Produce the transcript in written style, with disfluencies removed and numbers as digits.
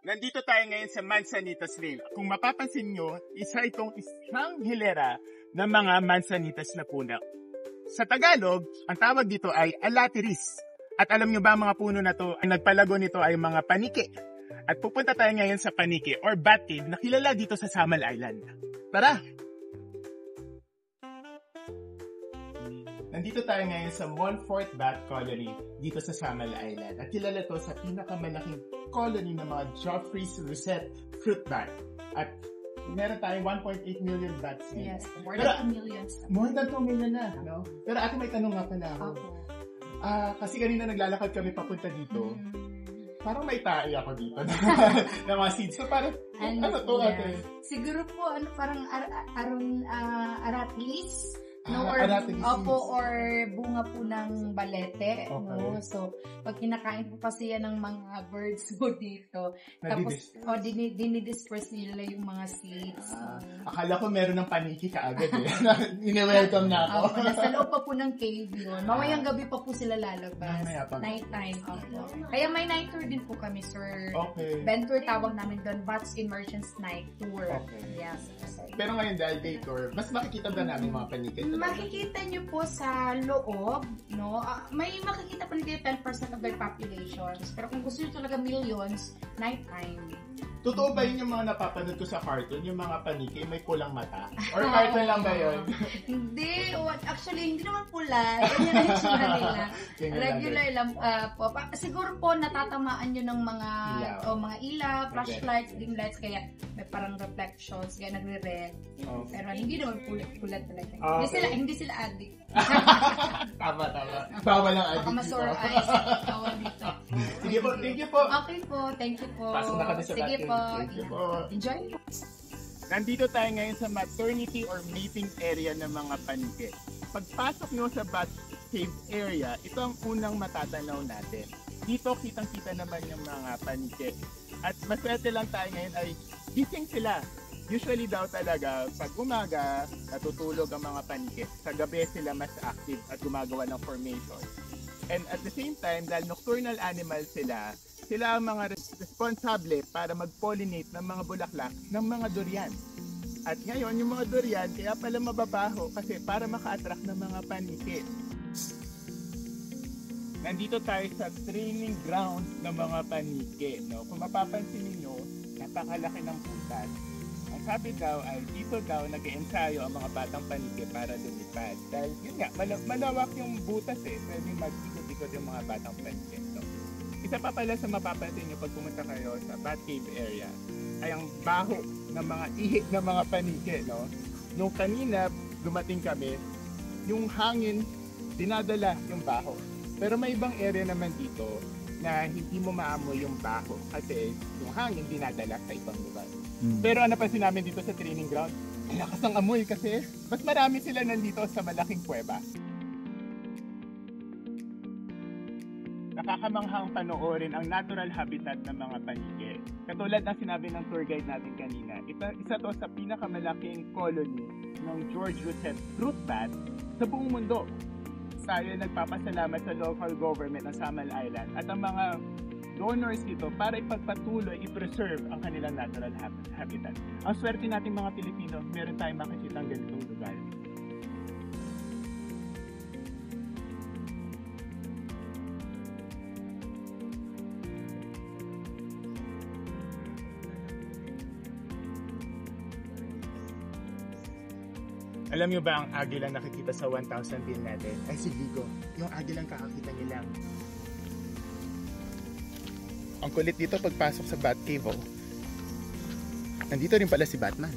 Nandito tayo ngayon sa Manzanitas Trail. Kung mapapansin nyo, isa itong isang hilera ng mga Manzanitas na puno. Sa Tagalog, ang tawag dito ay Alateris. At alam nyo ba mga puno na to, ang nagpalago nito ay mga paniki. At pupunta tayo ngayon sa paniki or bat cave na kilala dito sa Samal Island. Tara! Nandito tayo ngayon sa Montfort Bat Colony dito sa Samal Island. At kilala to sa pinakamalaking colony ng mga Geoffroy's Rosette fruit bat. At meron tayong 1.8 million bats. Yes, more than 2 million. More than 2 million na, no? Pero ate, may tanong nga pala ako. Kasi kanina naglalakad kami papunta dito. Parang may tae ako dito na mga seeds. So parang, ano to ate? Siguro po, parang aratilis. No, or, aratilis. or bunga po ng balete. Okay. No? So, pag kinakain po kasi yan ng mga birds po dito. Tapos, dinidisperse nila yung mga seeds. Akala ko meron ng paniki kaagad eh. Ini-welcome na ako. Nasa loob pa po ng cave yun. Mamayang gabi pa po sila lalabas. Night time. Kaya may night tour din po kami, sir. Okay. Venture tawag namin doon, Bats Immersion's Night Tour. Okay. Yes. Pero ngayon dahil day tour, mas makikita ba namin mga paniki? Makikita nyo po sa loob, no? May makikita po nila 10% of their populations. Pero kung gusto nyo talaga millions, night time. Totoo ba yun yung mga napapanood ko sa cartoon? Yung mga paniki, may pulang mata? Or cartoon lang ba yun? Hindi. Actually, hindi naman pula. Ganyan na yung tsura nila. Regular lang po. Siguro po, natatamaan nyo ng mga ilaw, flashlights, dim lights, kaya may parang reflections, kaya nagre-red. Okay. Pero hindi naman pula talaga. Okay. Hindi sila addict. Tama. Bawal lang addict. Baka masore eyes. Bawal dito. Sige po, thank you po. Okay po, thank you po. Pasok na kami sa Sige po. Thank you po. Enjoy po. Nandito tayo ngayon sa maternity or mating area ng mga paniki. Pagpasok nyo sa bat cave area, ito ang unang matatanaw natin. Dito kitang-kita naman yung mga paniki. At maswerte lang tayo ngayon ay gising sila. Usually daw talaga, pag umaga, natutulog ang mga paniki. Sa gabi sila mas active at gumagawa ng formation. And at the same time, dahil nocturnal animal sila ang mga responsable para mag-pollinate ng mga bulaklak ng mga durian. At ngayon, yung mga durian, kaya pala mababaho kasi para maka-attract ng mga paniki. Nandito tayo sa training ground ng mga paniki. No? Kung mapapansin niyo, napakalaki ng butas. Ang sabi daw ay dito daw nag-ensayo ang mga batang paniki para lumipad. Dahil yun nga, malawak yung butas eh. Pwede mag-ikot-ikot yung mga batang paniki. No? Isa pa pala sa mapapansin nyo pag pumunta kayo sa Bat Cave area ay ang baho ng mga ihi ng mga paniki. No? Nung kanina dumating kami, yung hangin dinadala yung baho. Pero may ibang area naman dito na hindi mo maamoy yung baho kasi yung hangin dinadala sa ibang lugar. Pero ano pa sinamin dito sa training ground? Lakas ng amoy kasi mas marami sila nandito sa malaking kuweba. Nakakamanghang panoorin ang natural habitat ng mga paniki. Katulad ng sinabi ng tour guide natin kanina, isa to sa pinakamalaking colony ng George Rosette fruit bat sa buong mundo. Tayo nagpapasalamat sa local government ng Samal Island at ang mga donors dito para ipagpatuloy, i-preserve ang kanilang natural habitat. Ang swerte nating mga Pilipino, meron tayong makikita ang ganitong lugar. Alam nyo ba ang agilang nakikita sa 1,000 bill natin? Ay si Vigo, yung agilang kakakita niyo lang. Ang kulit dito pagpasok sa Bat Cave, oh. Nandito rin pala si Batman.